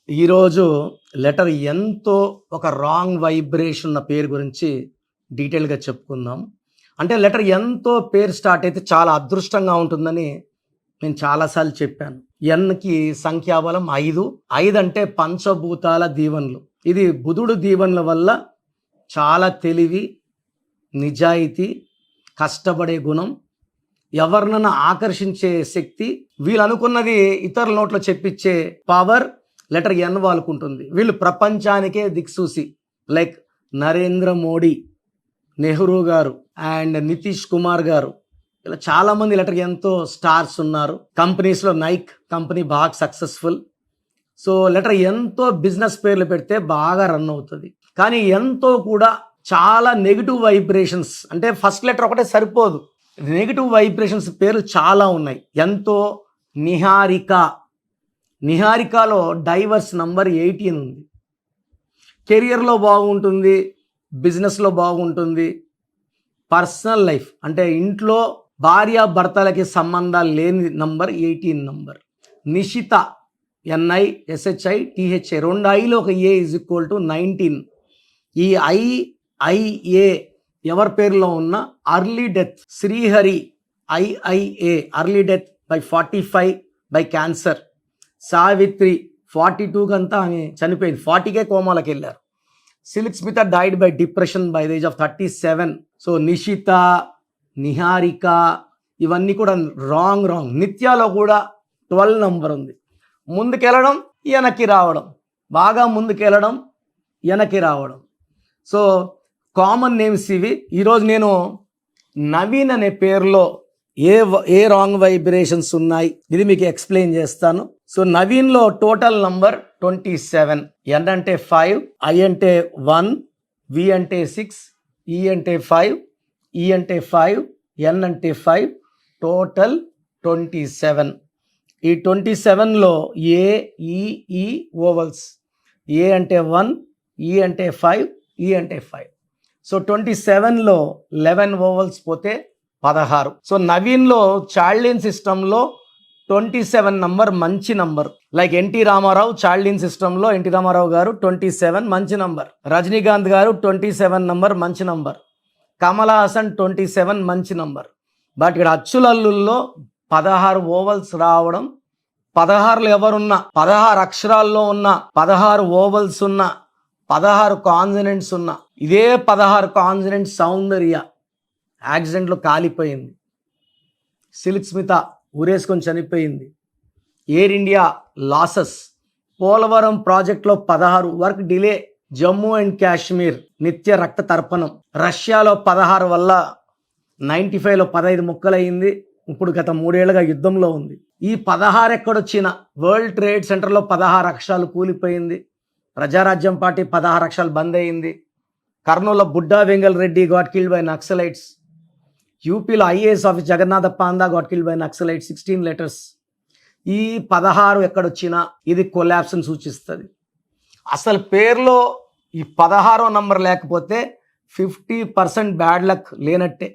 ఈరోజు లెటర్ ఎన్తో ఒక wrong vibration ఉన్న పేరు గురించి డీటెయిల్గా చెప్పుకుందాం. అంటే లెటర్ ఎన్తో పేరు స్టార్ట్ అయితే చాలా అదృష్టంగా ఉంటుందని నేను చాలాసార్లు చెప్పాను. ఎన్కి సంఖ్యాబలం 5. 5 అంటే పంచభూతాల దీవెనలు. ఇది బుధుడు దీవెనల వల్ల చాలా తెలివి, నిజాయితీ, కష్టపడే గుణం, ఎవరినైనా ఆకర్షించే శక్తి, వీళ్ళు అనుకున్నది ఇతరుల నోట్లో చెప్పించే పవర్ లెటర్ ఎన్ వాళ్ళకు ఉంటుంది. వీళ్ళు ప్రపంచానికే దిక్సూసి. లైక్ నరేంద్ర మోడీ, నెహ్రూ గారు అండ్ నితీష్ కుమార్ గారు, ఇలా చాలామంది లెటర్ ఎన్తో స్టార్స్ ఉన్నారు. కంపెనీస్లో నైక్ కంపెనీ బాగా సక్సెస్ఫుల్. సో లెటర్ ఎన్తో బిజినెస్ పేర్లు పెడితే బాగా రన్ అవుతుంది. కానీ ఎన్తో కూడా చాలా నెగిటివ్ వైబ్రేషన్స్, అంటే ఫస్ట్ లెటర్ ఒకటే సరిపోదు, నెగిటివ్ వైబ్రేషన్స్ పేర్లు చాలా ఉన్నాయి. ఎంతో నిహారిక, నిహారికలో డైవర్స్ నంబర్ 18 ఉంది. కెరియర్లో బాగుంటుంది, బిజినెస్లో బాగుంటుంది, పర్సనల్ లైఫ్ అంటే ఇంట్లో భార్యాభర్తలకి సంబంధాలు లేని number 18 number. Nishita, NISHI THA, 2 ఐలో ఒక A = 19. ఈ IA ఎవరి పేరులో ఉన్న early death. Srihari IA, early death by 45 by cancer. Savitri 42 కంతా ఆమె చనిపోయింది, 40కే కోమాలకు వెళ్ళారు. Silk Smitha died by depression by the age of 37. So Nishita, Niharika ఇవన్నీ కూడా రాంగ్. నిత్యాలో కూడా 12 నంబర్ ఉంది. ముందుకెళ్ళడం, వెనక్కి రావడం, బాగా ముందుకెళ్ళడం, వెనక్కి రావడం. సో కామన్ నేమ్స్ ఇవి. ఈరోజు నేను నవీన్ అనే పేరులో ఏ రాంగ్ వైబ్రేషన్స్ ఉన్నాయి ఇది మీకు ఎక్స్ప్లెయిన్ చేస్తాను. సో నవీన్లో టోటల్ నంబర్ 27. N అంటే 5, I అంటే 1, V అంటే 6, E అంటే 5, E అంటే 5, N అంటే 5, టోటల్ 27. ఈ 27లో AEE ఓవల్స్. A అంటే 1, E అంటే 5, E అంటే 5. సో 27లో 11 ఓవల్స్ పోతే 16. సో నవీన్లో చార్లిన్ సిస్టంలో 27 నంబర్ మంచి నంబర్. లైక్ ఎన్టీ రామారావు చార్లిన్ సిస్టంలో ఎన్టీ రామారావు గారు 27 మంచి నంబర్. రజనీకాంత్ గారు 27 నంబర్ మంచి నంబర్. కమల్ హాసన్ 27 మంచి నంబర్. బట్ ఇక్కడ అచ్చులల్లుల్లో 16 ఓవల్స్ రావడం, 16లో ఎవరున్నా, 16 అక్షరాల్లో ఉన్న, 16 ఓవల్స్ ఉన్న, 16 కాన్సనెంట్స్ ఉన్న, ఇదే 16 కాన్సనెంట్స్ సౌందర్య యాక్సిడెంట్లో కాలిపోయింది. సిల్క్ స్మిత ఊరేసుకొని చనిపోయింది. Air India losses. పోలవరం ప్రాజెక్ట్లో 16 work delay. Jammu and Kashmir నిత్య రక్త తర్పణం. రష్యాలో 16 వల్ల 95లో 15 ముక్కలయ్యింది. ఇప్పుడు గత 3 ఏళ్ళుగా యుద్ధంలో ఉంది. ఈ 16 ఎక్కడొచ్చిన? వరల్డ్ ట్రేడ్ సెంటర్లో 16 అక్షరాలు కూలిపోయింది. ప్రజారాజ్యం పార్టీ 16 అక్షరాలు బంద్ అయింది. కర్నూలులో Budda Vengal Reddy got killed by naxalites. యూపీలో IAS office Jagannatha Panda got killed by naxalites. 16 letters. ఈ 16 ఎక్కడొచ్చినా ఇది కొలాప్స్ని సూచిస్తుంది. అసలు పేరులో ఈ 16వ నంబర్ లేకపోతే 50% బ్యాడ్ లక్ లేనట్టే.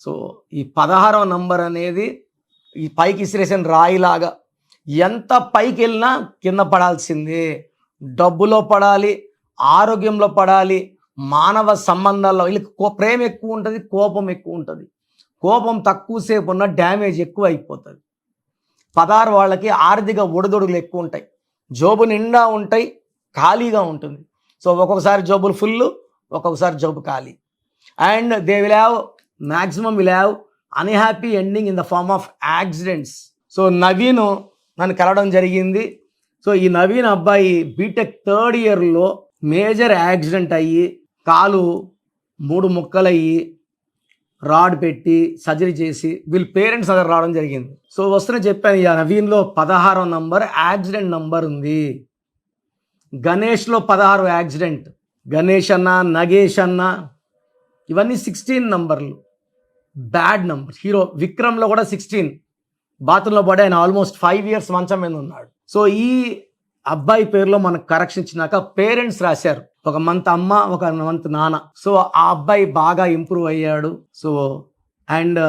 సో ఈ 16వ నంబర్ అనేది ఈ పైకి ఇసిరేసిన రాయిలాగా, ఎంత పైకి వెళ్ళినా కింద పడాల్సిందే. డబ్బులో పడాలి, ఆరోగ్యంలో పడాలి, మానవ సంబంధాల్లో. వీళ్ళకి ప్రేమ ఎక్కువ ఉంటుంది, కోపం ఎక్కువ ఉంటుంది. కోపం తక్కువసేపు ఉన్న డ్యామేజ్ ఎక్కువ అయిపోతుంది. 16 వాళ్ళకి ఆర్థిక ఒడిదొడుగులు ఎక్కువ ఉంటాయి. జోబు నిండా ఉంటాయి, ఖాళీగా ఉంటుంది. సో ఒక్కొక్కసారి జోబులు ఫుల్, ఒక్కొక్కసారి జోబు ఖాళీ. And they will have unhappy ending in the form of accidents. So Naveen నన్ను కలవడం జరిగింది. సో ఈ నవీన్ అబ్బాయి బీటెక్ 3rd ఇయర్లో మేజర్ యాక్సిడెంట్ అయ్యి కాలు 3 ముక్కలయ్యి రాడ్ పెట్టి సర్జరీ చేసి వీళ్ళ పేరెంట్స్ దగ్గర రావడం జరిగింది. సో వస్తున్నా చెప్పాను, ఈ నవీన్లో 16వ నంబర్ యాక్సిడెంట్ నంబర్ ఉంది. గణేష్లో 16 యాక్సిడెంట్. గణేష్ అన్న, నగేష్ అన్న ఇవన్నీ 16 నంబర్లు, బ్యాడ్ నంబర్. హీరో విక్రమ్లో కూడా 16. బాత్రూంలో పడి ఆయన ఆల్మోస్ట్ 5 ఇయర్స్ మంచం మీద ఉన్నాడు. సో ఈ అబ్బాయి పేరులో మనకు కరెక్షన్ ఇచ్చినాక పేరెంట్స్ రాశారు, ఒక మంత్ అమ్మ, ఒక మంత్ నాన్న. సో ఆ అబ్బాయి బాగా ఇంప్రూవ్ అయ్యాడు. సో అండ్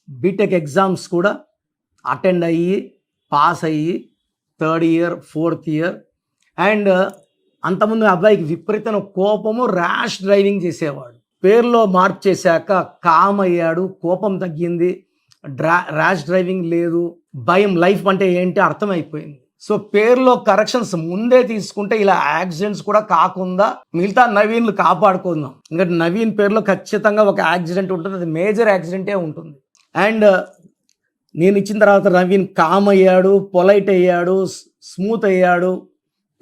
బీటెక్ ఎగ్జామ్స్ కూడా అటెండ్ అయ్యి పాస్ అయ్యి third year, fourth year. And అంతకుముందు అబ్బాయికి విపరీతమైన కోపము, ర్యాష్ డ్రైవింగ్ చేసేవాడు. పేరులో మార్పు చేశాక కామ్ అయ్యాడు, కోపం తగ్గింది, ర్యాష్ డ్రైవింగ్ లేదు, భయం, లైఫ్ అంటే ఏంటి అర్థమైపోయింది. సో పేరులో కరెక్షన్స్ ముందే తీసుకుంటే ఇలా యాక్సిడెంట్స్ కూడా కాకుండా మిగతా నవీన్లు కాపాడుకుందాం. ఎందుకంటే నవీన్ పేరులో ఖచ్చితంగా ఒక యాక్సిడెంట్ ఉంటుంది, అది మేజర్ యాక్సిడెంటే ఉంటుంది. అండ్ నేను ఇచ్చిన తర్వాత నవీన్ కామ్ అయ్యాడు, పొలైట్ అయ్యాడు, స్మూత్ అయ్యాడు,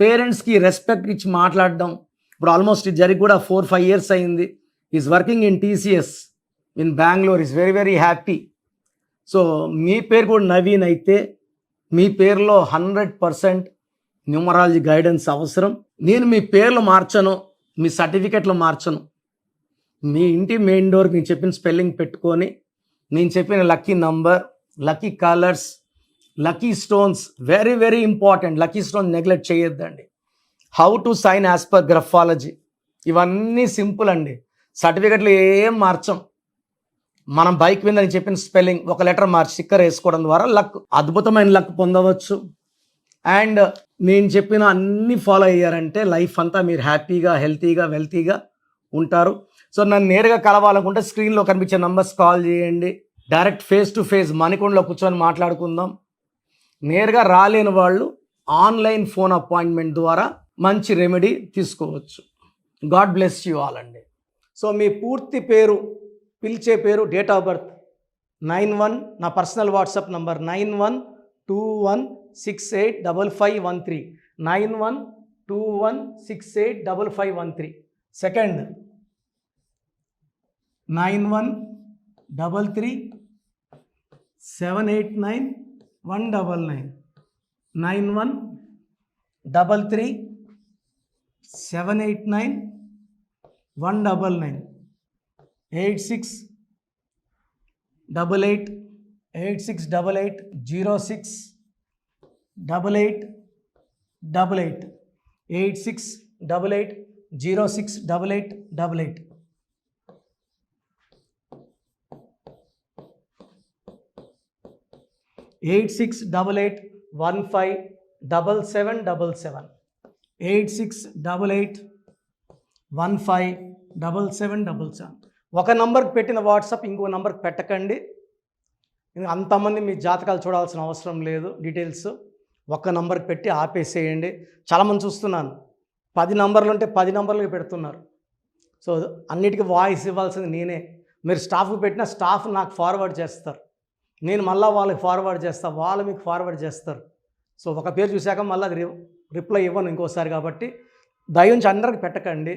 పేరెంట్స్కి రెస్పెక్ట్ ఇచ్చి మాట్లాడడం. ఇప్పుడు ఆల్మోస్ట్ ఇది జరిగి కూడా 4-5 years అయింది. Is working in TCS in Bengaluru, is very very happy. So మీ పేరు కూడా నవీన్ అయితే మీ పేరులో 100% న్యూమరాలజీ గైడెన్స్ అవసరం. నేను మీ పేర్లు మార్చను, మీ సర్టిఫికెట్లు మార్చను. మీ ఇంటి మెయిన్ డోర్కి నేను చెప్పిన స్పెల్లింగ్ పెట్టుకొని, నేను చెప్పిన lucky number, lucky colours, lucky stones, very very important. Lucky stone neglect చేయొద్దండి. How to sign as per graphology, ఇవన్నీ సింపుల్ అండి. సర్టిఫికెట్లు ఏం మార్చం. మనం బైక్ మీద నేను చెప్పిన స్పెల్లింగ్ ఒక లెటర్ మార్చి స్టిక్కర్ వేసుకోవడం ద్వారా లక్, అద్భుతమైన లక్ పొందవచ్చు. అండ్ నేను చెప్పిన అన్ని ఫాలో అయ్యారంటే లైఫ్ అంతా మీరు హ్యాపీగా, హెల్తీగా, వెల్తీగా ఉంటారు. సో నన్ను నేరుగా కలవాలనుకుంటే స్క్రీన్లో కనిపించే నంబర్స్ కాల్ చేయండి. డైరెక్ట్ ఫేస్ టు ఫేస్ మణికొండలో కూర్చొని మాట్లాడుకుందాం. నేరుగా రాలేని వాళ్ళు ఆన్లైన్ ఫోన్ అపాయింట్మెంట్ ద్వారా మంచి రెమెడీ తీసుకోవచ్చు. గాడ్ బ్లెస్ యూ ఆల్ అండి. సో మీ పూర్తి పేరు, పిలిచే పేరు, డేట్ ఆఫ్ బర్త్ 91, నా personal WhatsApp number 9121685513, 9121685513. Second 9133789199, 9133789199, 868886880688, 8688068888. Eight 8688157777, 8688157777. ఒక నంబర్కి పెట్టిన వాట్సాప్ ఇంకో నంబర్కి పెట్టకండి. అంతమంది మీ జాతకాలు చూడాల్సిన అవసరం లేదు. డీటెయిల్స్ ఒక్క నంబర్కి పెట్టి ఆపేసేయండి. చాలామంది చూస్తున్నాను 10 నంబర్లు ఉంటే 10 నంబర్లకి పెడుతున్నారు. సో అన్నిటికీ వాయిస్ ఇవ్వాల్సింది నేనే. మీరు స్టాఫ్కి పెట్టిన స్టాఫ్ నాకు ఫార్వర్డ్ చేస్తారు, నేను మళ్ళీ వాళ్ళకి ఫార్వర్డ్ చేస్తాను, వాళ్ళు మీకు ఫార్వర్డ్ చేస్తారు. సో ఒక పేరు చూశాక మళ్ళీ అది రిప్లై ఇవ్వను ఇంకోసారి. కాబట్టి దయించి అందరికి పెట్టకండి.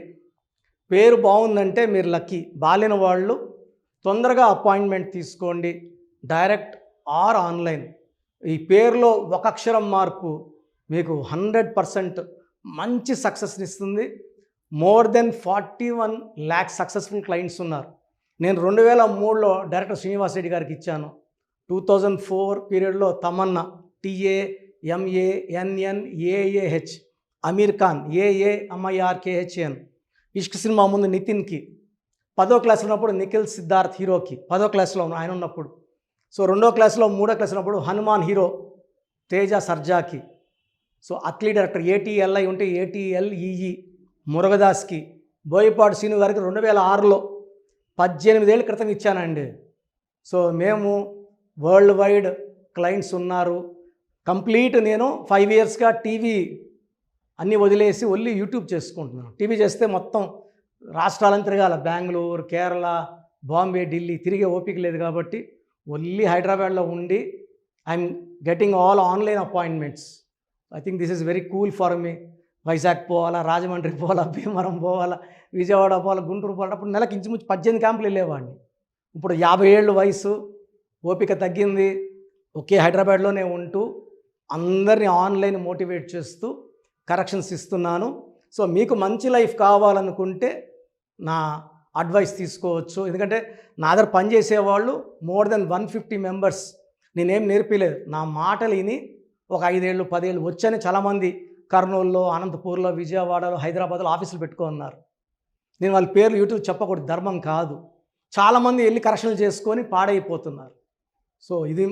పేరు బాగుందంటే మీరు లక్కీ. బాలేని వాళ్ళు తొందరగా అపాయింట్మెంట్ తీసుకోండి, డైరెక్ట్ ఆర్ ఆన్లైన్. ఈ పేరులో ఒక అక్షరం మార్పు మీకు 100% మంచి సక్సెస్ని ఇస్తుంది. More than 41 lakhs successful clients ఉన్నారు. నేను 2003లో డైరెక్టర్ శ్రీనివాస్ రెడ్డి గారికి ఇచ్చాను. 2004 పీరియడ్లో తమన్నా, TAMANNAAH, అమీర్ ఖాన్, AAMIRKHAN, ఇష్క్ సినిమా ముందు నితిన్కి, 10వ క్లాస్ ఉన్నప్పుడు నిఖిల్ సిద్ధార్థ్ హీరోకి, 10వ క్లాస్లో ఆయన ఉన్నప్పుడు. సో 2వ క్లాస్లో 3వ క్లాస్ ఉన్నప్పుడు హనుమాన్ హీరో తేజ సర్జాకి. సో అథ్లీ డైరెక్టర్ ATLI ఉంటే ATLEE మురుగదాస్కి, బోయపాటి శ్రీను గారికి 2006లో 18 ఏళ్ళ క్రితం ఇచ్చానండి. సో మేము వరల్డ్ వైడ్ క్లయింట్స్ ఉన్నారు. కంప్లీట్ నేను 5 yearsగా టీవీ అన్నీ వదిలేసి ఓన్లీ యూట్యూబ్ చేసుకుంటున్నాను. టీవీ చేస్తే మొత్తం రాష్ట్రాలను తిరగాల, బెంగళూరు, కేరళ, బాంబే, ఢిల్లీ తిరిగే ఓపిక లేదు. కాబట్టి ఓన్లీ హైదరాబాద్లో ఉండి I'm getting all online appointments. I think this is very cool for me. Vizag పోవాలా, రాజమండ్రి పోవాలా, భీమవరం పోవాలా, విజయవాడ పోవాలా, గుంటూరు పోవాలా. అప్పుడు నెలకి ఇంచుమించు 18 క్యాంపులు వెళ్ళేవాడిని. ఇప్పుడు 50 ఏళ్ళు వయసు, ఓపిక తగ్గింది. ఒకే హైదరాబాద్లోనే ఉంటూ అందరినీ ఆన్లైన్ మోటివేట్ చేస్తూ కరెక్షన్స్ ఇస్తున్నాను. సో మీకు మంచి లైఫ్ కావాలనుకుంటే నా అడ్వైస్ తీసుకోవచ్చు. ఎందుకంటే నా దగ్గర పనిచేసేవాళ్ళు మోర్ దెన్ 150 మెంబర్స్. నేనేం నేర్పిలేదు, నా మాటలు విని ఒక 5 ఏళ్ళు 10 ఏళ్ళు వచ్చని చాలామంది కర్నూలులో, అనంతపూర్లో, విజయవాడలో, హైదరాబాద్లో ఆఫీసులు పెట్టుకున్నారు. నేను వాళ్ళ పేర్లు యూట్యూబ్ చెప్పకూడదు, ధర్మం కాదు. చాలామంది వెళ్ళి కరెక్షన్లు చేసుకొని పాడైపోతున్నారు. సో ఇది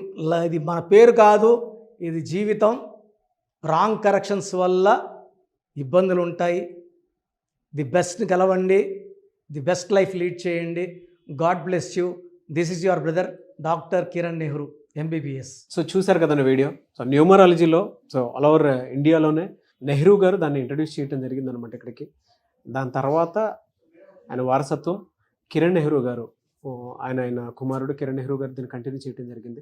మన పేరు కాదు, ఇది జీవితం. రాంగ్ కరెక్షన్స్ వల్ల ఇబ్బందులు ఉంటాయి. ది బెస్ట్ గెలవండి, ది బెస్ట్ లైఫ్ లీడ్ చేయండి. God bless you. This is your brother doctor Kiran Nehru MBBS. So చూశారు కదండి వీడియో. సో న్యూమరాలజీలో సో ఆల్ ఓవర్ ఇండియాలోనే నెహ్రూ గారు దాన్ని ఇంట్రడ్యూస్ చేయడం జరిగిందనమాట ఇక్కడికి. దాని తర్వాత ఆయన వారసత్వం కిరణ్ నెహ్రూ గారు, ఆయన కుమారుడు కిరణ్ నెహ్రూ గారు దీన్ని కంటిన్యూ చేయడం జరిగింది.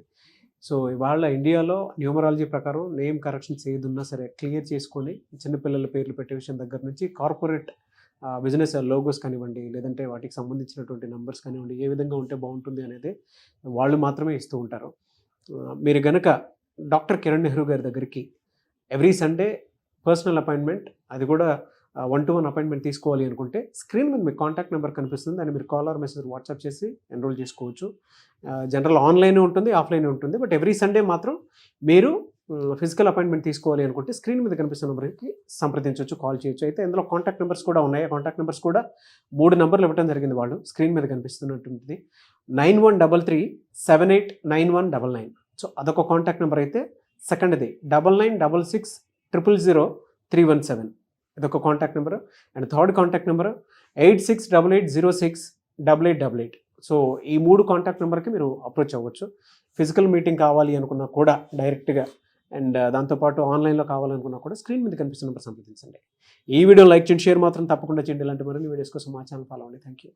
సో ఇవాళ ఇండియాలో న్యూమరాలజీ ప్రకారం నేమ్ కరెక్షన్స్ ఏదున్నా సరే క్లియర్ చేసుకొని చిన్నపిల్లల పేర్లు పెట్టే విషయం దగ్గర నుంచి కార్పొరేట్ బిజినెస్ లోగోస్ కానివ్వండి, లేదంటే వాటికి సంబంధించినటువంటి నెంబర్స్ కానివ్వండి, ఏ విధంగా ఉంటే బాగుంటుంది అనేది వాళ్ళు మాత్రమే ఇస్తూ ఉంటారు. మీరు గనక డాక్టర్ కిరణ్ నెహ్రూ గారి దగ్గరికి ఎవ్రీ సండే పర్సనల్ అపాయింట్మెంట్, అది కూడా 1-to-1 అపాయింట్మెంట్ తీసుకోవాలి అనుకుంటే స్క్రీన్ మీద మీకు కాంటాక్ట్ నెంబర్ కనిపిస్తుంది. దాన్ని మీరు కాల్ ఆర్ మెసేజ్ వాట్సాప్ చేసి ఎన్రోల్ చేసుకోవచ్చు. జనరల్ ఆన్లైన్ ఉంటుంది, ఆఫ్లైన్ ఉంటుంది. బట్ ఎవ్రీ సండే మాత్రం మీరు ఫిజికల్ అపాయింట్మెంట్ తీసుకోవాలి అనుకుంటే స్క్రీన్ మీద కనిపిస్తున్న నెంబర్కి సంప్రదించవచ్చు, కాల్ చేయొచ్చు. అయితే ఇందులో కాంటాక్ట్ నెంబర్స్ కూడా ఉన్నాయి. కాంటాక్ట్ నెంబర్స్ కూడా 3 నెంబర్లు ఇవ్వడం జరిగింది. వాళ్ళు స్క్రీన్ మీద కనిపిస్తున్నటువంటిది 9133789199. సో అదొక కాంటాక్ట్ నెంబర్ అయితే, సెకండ్ది 9966000317, ఇదొక contact number. And third contact number 8688068888. So ఈ 3 కాంటాక్ట్ నెంబర్కి మీరు అప్రోచ్ అవ్వచ్చు. ఫిజికల్ మీటింగ్ కావాలి అనుకున్నా కూడా డైరెక్ట్గా, అండ్ దాంతోపాటు ఆన్లైన్లో కావాలనుకున్నా కూడా స్క్రీన్ మీద కనిపిస్తున్న నెంబర్ సంప్రదించండి. ఈ వీడియో లైక్ చేయండి, షేర్ మాత్రం తప్పకుండా చేయండి. ఇలాంటి మరిన్ని వీడియోస్ కోసం మా ఛానల్ ఫాలో అవ్వండి. Thank you.